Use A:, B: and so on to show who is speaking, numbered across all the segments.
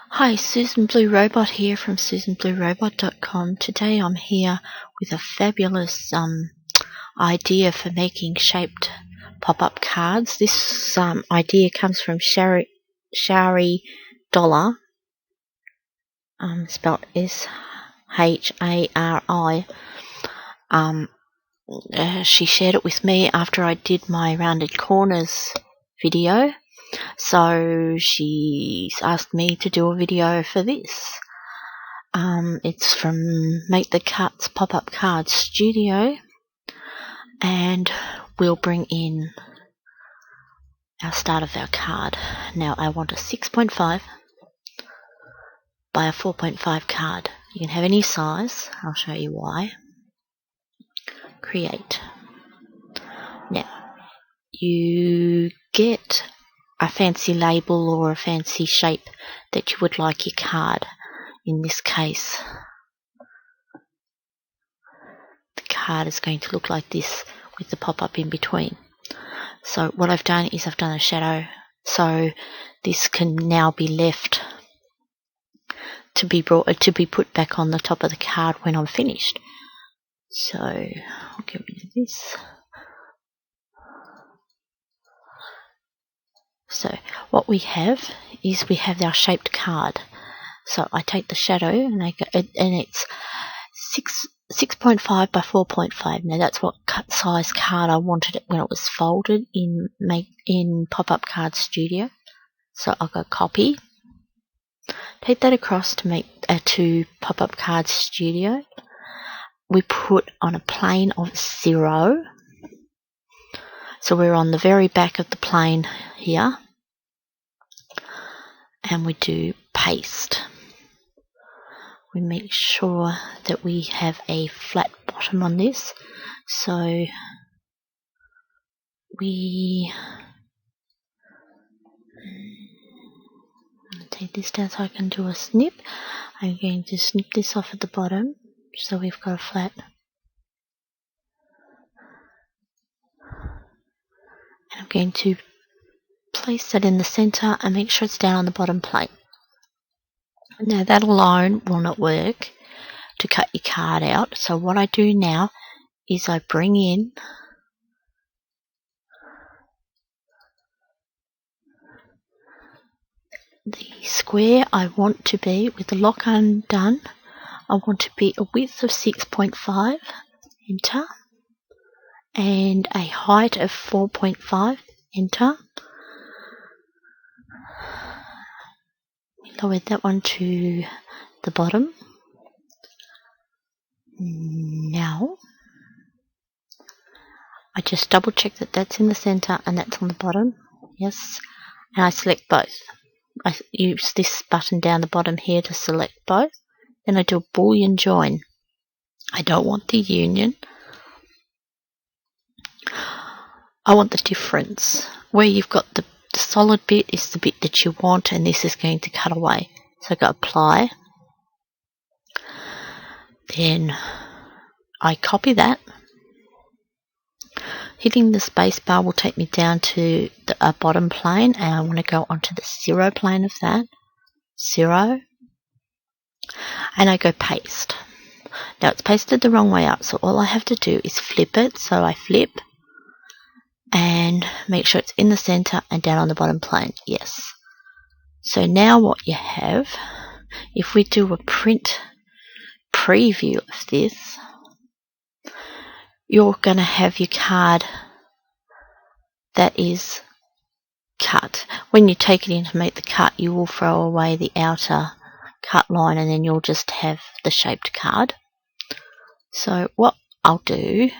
A: Hi, Susan Blue Robot here from susanbluerobot.com. Today I'm here with a fabulous idea for making shaped pop-up cards. This idea comes from Shari Dollar, spelled S-H-A-R-I. She shared it with me after I did my rounded corners video. So she's asked me to do a video for this. It's from Make the Cuts Pop-Up Card Studio, and we'll bring in our start of our card. Now I want a 6.5 by a 4.5 card. You can have any size. I'll show you why. Create. Now you get a fancy label or a fancy shape that you would like your card. In this case, the card is going to look like this with the pop-up in between. So what I've done is I've done a shadow, so this can now be left to be put back on the top of the card when I'm finished. So I'll get rid of this. So what we have is we have our shaped card. So I take the shadow and it's 6.5 by 4.5. Now that's what size card I wanted it when it was folded in Pop-Up Card Studio. So I'll go copy, take that across to Pop-Up Card Studio. We put on a plane of 0. So we're on the very back of the plane here, and we do paste. We make sure that we have a flat bottom on this, so I'll take this down so I can do a snip. I'm going to snip this off at the bottom so we've got a flat. And I'm going to place that in the center and make sure it's down on the bottom plate. Now that alone will not work to cut your card out, so what I do now is I bring in the square I want to be with the lock undone. I want to be a width of 6.5, enter, and a height of 4.5, enter. Lower that one to the bottom. Now I just double check that that's in the center and that's on the bottom. Yes, and I select both. I use this button down the bottom here to select both. Then I do a Boolean join. I don't want the union. I want the difference. Where you've got the solid bit is the bit that you want, and this is going to cut away. So I go apply. Then I copy that. Hitting the space bar will take me down to the bottom plane, and I want to go onto the 0 plane of that. 0. And I go paste. Now it's pasted the wrong way up, so all I have to do is flip it. So I flip and make sure it's in the center and down on the bottom plane. Yes. So now what you have, if we do a print preview of this, you're going to have your card that is cut. When you take it in to make the cut, you will throw away the outer cut line, and then you'll just have the shaped card. So what I'll do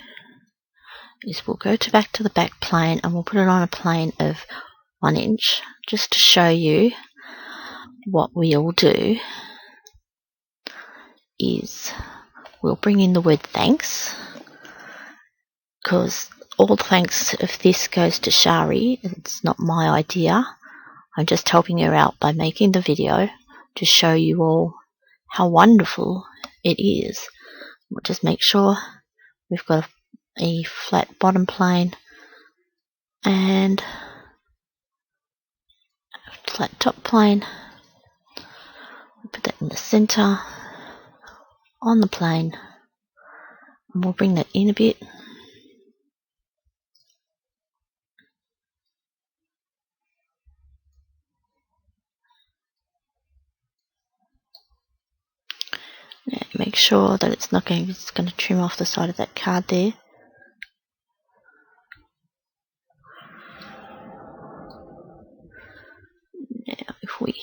A: is we'll go back to the back plane, and we'll put it on a plane of 1 inch, just to show you what we'll do is we'll bring in the word thanks, because all thanks of this goes to Shari. It's not my idea. I'm just helping her out by making the video to show you all how wonderful it is. We'll just make sure we've got a flat bottom plane and a flat top plane. center on the plane, and we'll bring that in a bit. Now make sure that it's going to trim off the side of that card there. Now if we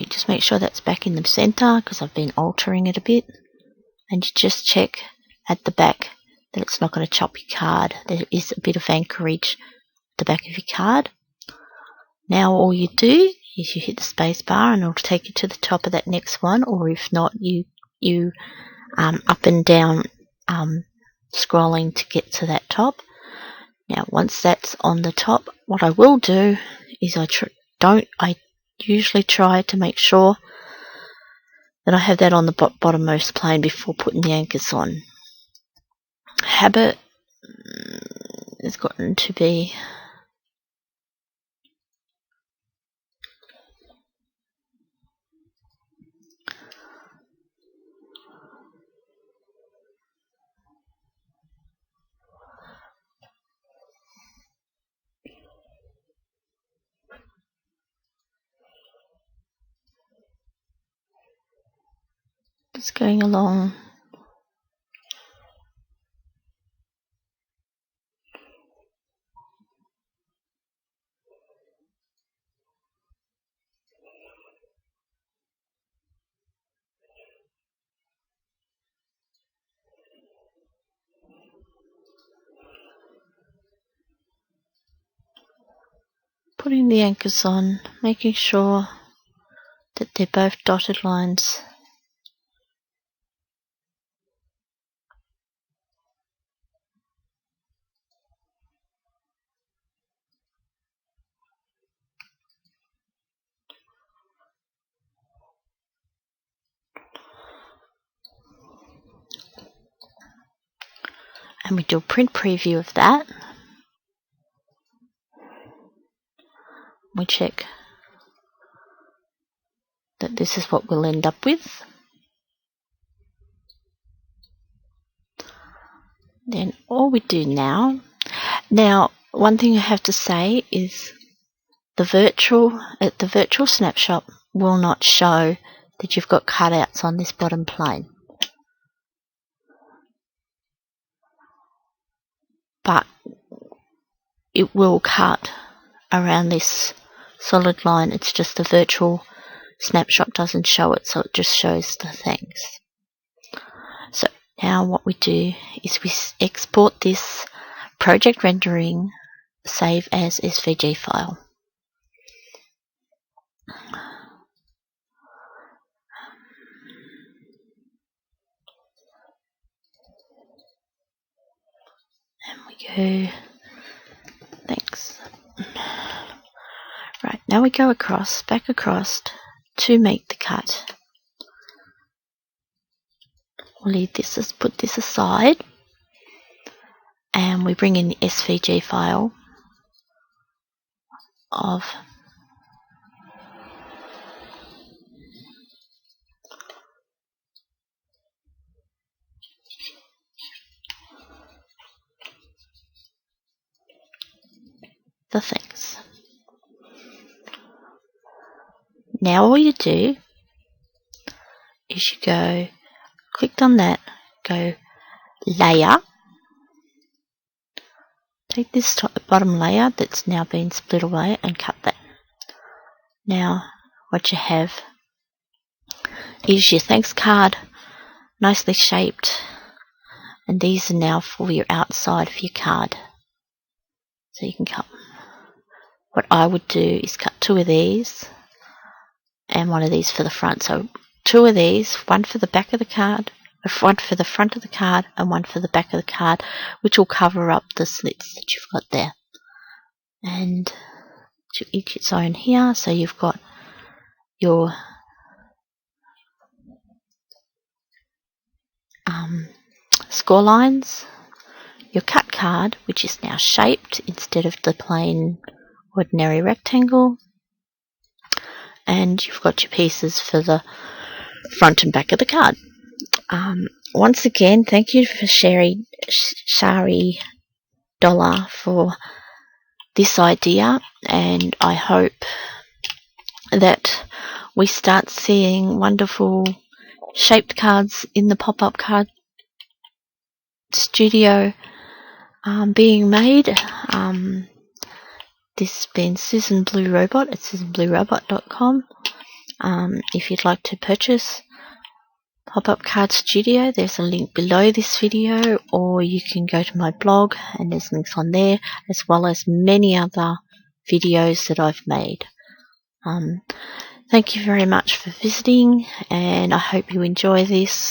A: just make sure that's back in the center, because I've been altering it a bit, and you just check at the back that it's not going to chop your card. There is a bit of anchorage at the back of your card. Now all you do is you hit the space bar and it'll take you to the top of that next one, or if not, you up and down scrolling to get to that top. Now once that's on the top, what I will do is I usually try to make sure that I have that on the bottommost plane before putting the anchors on. Habit has gotten to be just going along. Putting the anchors on, making sure that they're both dotted lines. And we do a print preview of that. We check that this is what we'll end up with. Then all we do now, one thing I have to say is the virtual snapshot will not show that you've got cutouts on this bottom plane. But it will cut around this solid line. It's just the virtual snapshot doesn't show it, so it just shows the things. So now what we do is we export this project rendering save as SVG file. And we go, thanks. Right, now we go back across to make the cut. We'll leave this, put this aside, and we bring in the SVG file of the things. Now all you do is you go, clicked on that, go layer, take this bottom layer that's now been split away and cut that. Now what you have is your thanks card, nicely shaped, and these are now for your outside of your card. So you can cut. What I would do is cut 2 of these and 1 of these for the front. So 2 of these, 1 for the back of the card, 1 for the front of the card, and 1 for the back of the card, which will cover up the slits that you've got there. And to each its own here, so you've got your score lines, your cut card, which is now shaped instead of the plain ordinary rectangle, and you've got your pieces for the front and back of the card. Once again, thank you for Shari Dollar for this idea, and I hope that we start seeing wonderful shaped cards in the pop-up card studio being made. This has been Susan Blue Robot at susanbluerobot.com. If you'd like to purchase Pop-Up Card Studio, there's a link below this video, or you can go to my blog and there's links on there, as well as many other videos that I've made. Thank you very much for visiting, and I hope you enjoy this.